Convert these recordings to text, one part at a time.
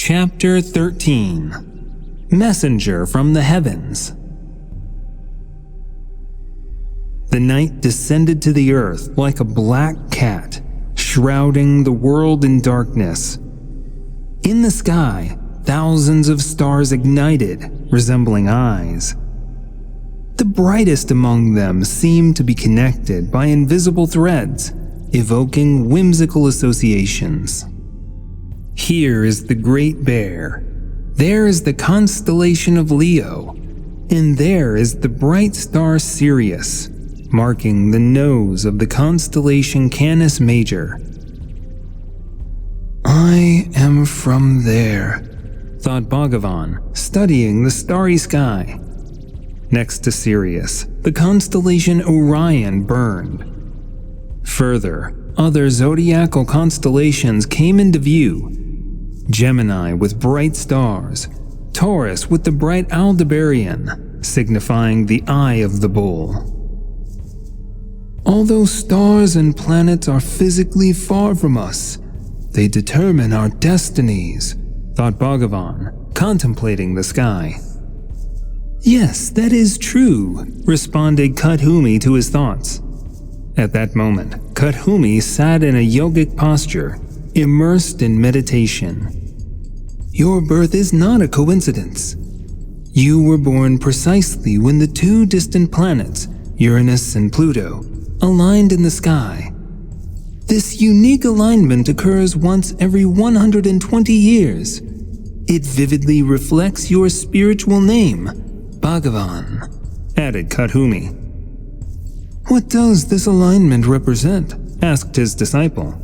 Chapter 13 Messenger from the Heavens. The night descended to the earth like a black cat, shrouding the world in darkness. In the sky, thousands of stars ignited, resembling eyes. The brightest among them seemed to be connected by invisible threads, evoking whimsical associations. Here is the Great Bear, there is the constellation of Leo, and there is the bright star Sirius, marking the nose of the constellation Canis Major. I am from there, thought Bhagavan, studying the starry sky. Next to Sirius, the constellation Orion burned. Further, other zodiacal constellations came into view. Gemini with bright stars, Taurus with the bright Aldebaran, signifying the eye of the bull. Although stars and planets are physically far from us, they determine our destinies, thought Bhagavan, contemplating the sky. Yes, that is true, responded Kuthumi to his thoughts. At that moment, Kuthumi sat in a yogic posture, immersed in meditation. Your birth is not a coincidence. You were born precisely when the two distant planets, Uranus and Pluto, aligned in the sky. This unique alignment occurs once every 120 years. It vividly reflects your spiritual name, Bhagavan, added Kuthumi. What does this alignment represent? Asked his disciple.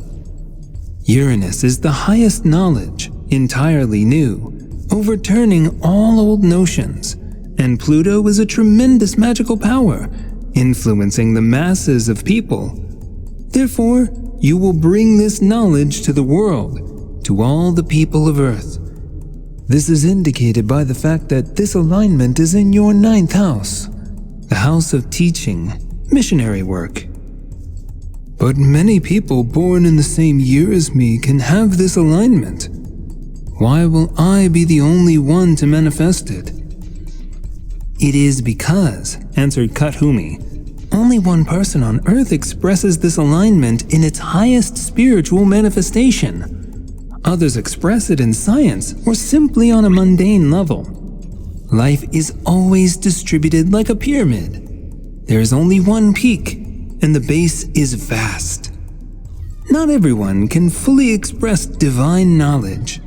Uranus is the highest knowledge, entirely new, overturning all old notions, and Pluto is a tremendous magical power, influencing the masses of people. Therefore, you will bring this knowledge to the world, to all the people of Earth. This is indicated by the fact that this alignment is in your 9th house, the house of teaching, missionary work. But many people born in the same year as me can have this alignment. Why will I be the only one to manifest it? It is because, answered Kuthumi, only one person on Earth expresses this alignment in its highest spiritual manifestation. Others express it in science or simply on a mundane level. Life is always distributed like a pyramid. There is only one peak, and the base is vast. Not everyone can fully express divine knowledge.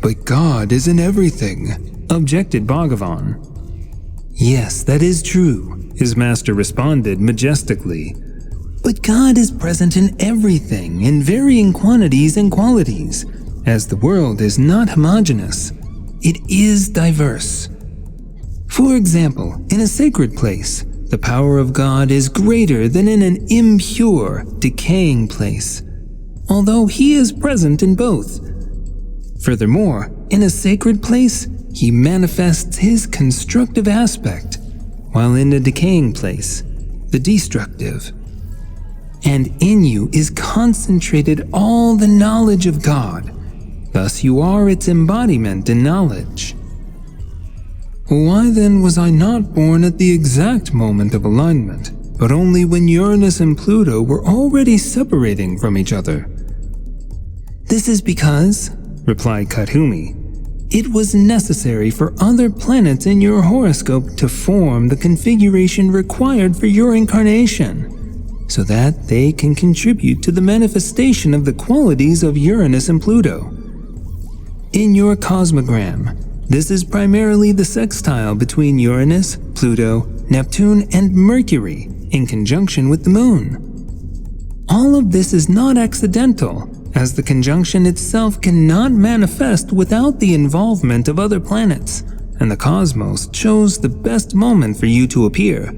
But God is in everything, objected Bhagavan. Yes, that is true, his master responded majestically. But God is present in everything in varying quantities and qualities, as the world is not homogeneous. It is diverse. For example, in a sacred place, the power of God is greater than in an impure, decaying place, although He is present in both. Furthermore, in a sacred place, He manifests His constructive aspect, while in a decaying place, the destructive. And in you is concentrated all the knowledge of God, thus you are its embodiment in knowledge. Why then was I not born at the exact moment of alignment, but only when Uranus and Pluto were already separating from each other? This is because, replied Kuthumi, it was necessary for other planets in your horoscope to form the configuration required for your incarnation, so that they can contribute to the manifestation of the qualities of Uranus and Pluto. In your cosmogram, this is primarily the sextile between Uranus, Pluto, Neptune, and Mercury in conjunction with the Moon. All of this is not accidental, as the conjunction itself cannot manifest without the involvement of other planets, and the cosmos chose the best moment for you to appear.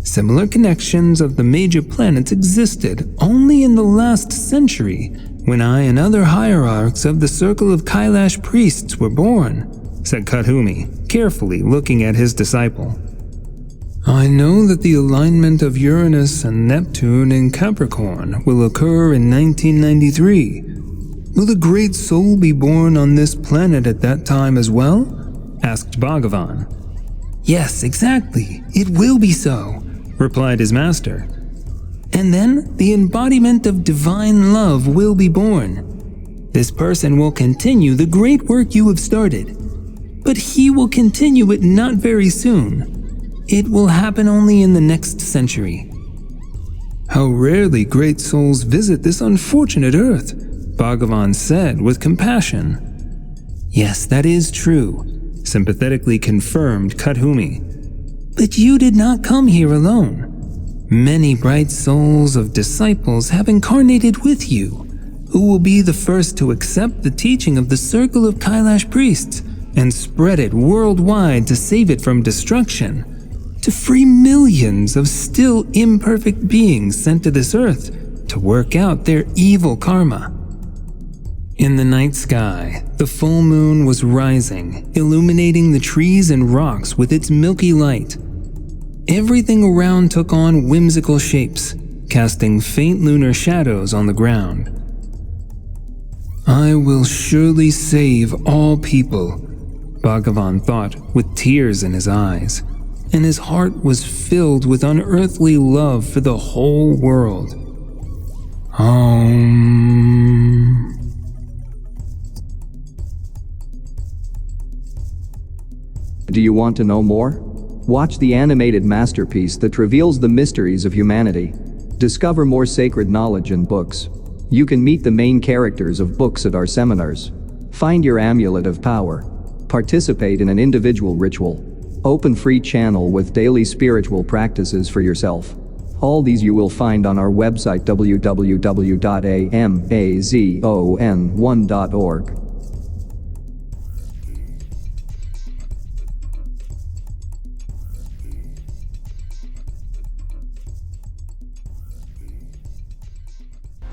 Similar connections of the major planets existed only in the last century, when I and other hierarchs of the Circle of Kailash priests were born, said Kuthumi, carefully looking at his disciple. I know that the alignment of Uranus and Neptune in Capricorn will occur in 1993, Will the great soul be born on this planet at that time as well? Asked Bhagavan. Yes, exactly. It will be so, replied his master. And then the embodiment of divine love will be born. This person will continue the great work you have started, but he will continue it not very soon. It will happen only in the next century. How rarely great souls visit this unfortunate earth, Bhagavan said with compassion. Yes, that is true, sympathetically confirmed Kadhumi. But you did not come here alone. Many bright souls of disciples have incarnated with you, who will be the first to accept the teaching of the circle of Kailash priests and spread it worldwide to save it from destruction, to free millions of still imperfect beings sent to this earth to work out their evil karma. In the night sky, the full moon was rising, illuminating the trees and rocks with its milky light. Everything around took on whimsical shapes, casting faint lunar shadows on the ground. I will surely save all people, Bhagavan thought with tears in his eyes, and his heart was filled with unearthly love for the whole world. Do you want to know more? Watch the animated masterpiece that reveals the mysteries of humanity. Discover more sacred knowledge in books. You can meet the main characters of books at our seminars. Find your amulet of power. Participate in an individual ritual. Open free channel with daily spiritual practices for yourself. All these you will find on our website www.amazon1.org.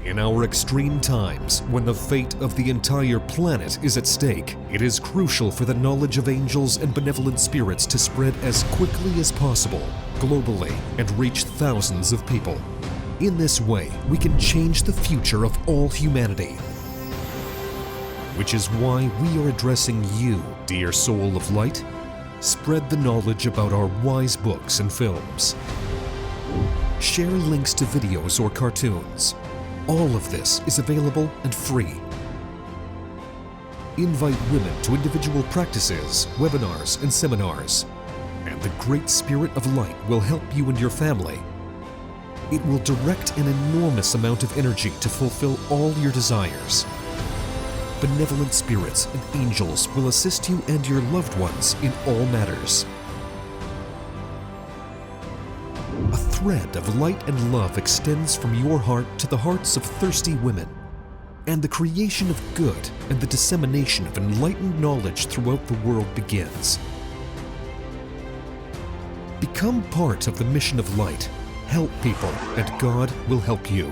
In our extreme times, when the fate of the entire planet is at stake, it is crucial for the knowledge of angels and benevolent spirits to spread as quickly as possible, globally, and reach thousands of people. In this way, we can change the future of all humanity. Which is why we are addressing you, dear soul of light. Spread the knowledge about our wise books and films. Share links to videos or cartoons. All of this is available and free. Invite women to individual practices, webinars, and seminars. And the Great Spirit of Light will help you and your family. It will direct an enormous amount of energy to fulfill all your desires. Benevolent spirits and angels will assist you and your loved ones in all matters. A thread of light and love extends from your heart to the hearts of thirsty women, and the creation of good and the dissemination of enlightened knowledge throughout the world begins. Become part of the mission of light. Help people, and God will help you.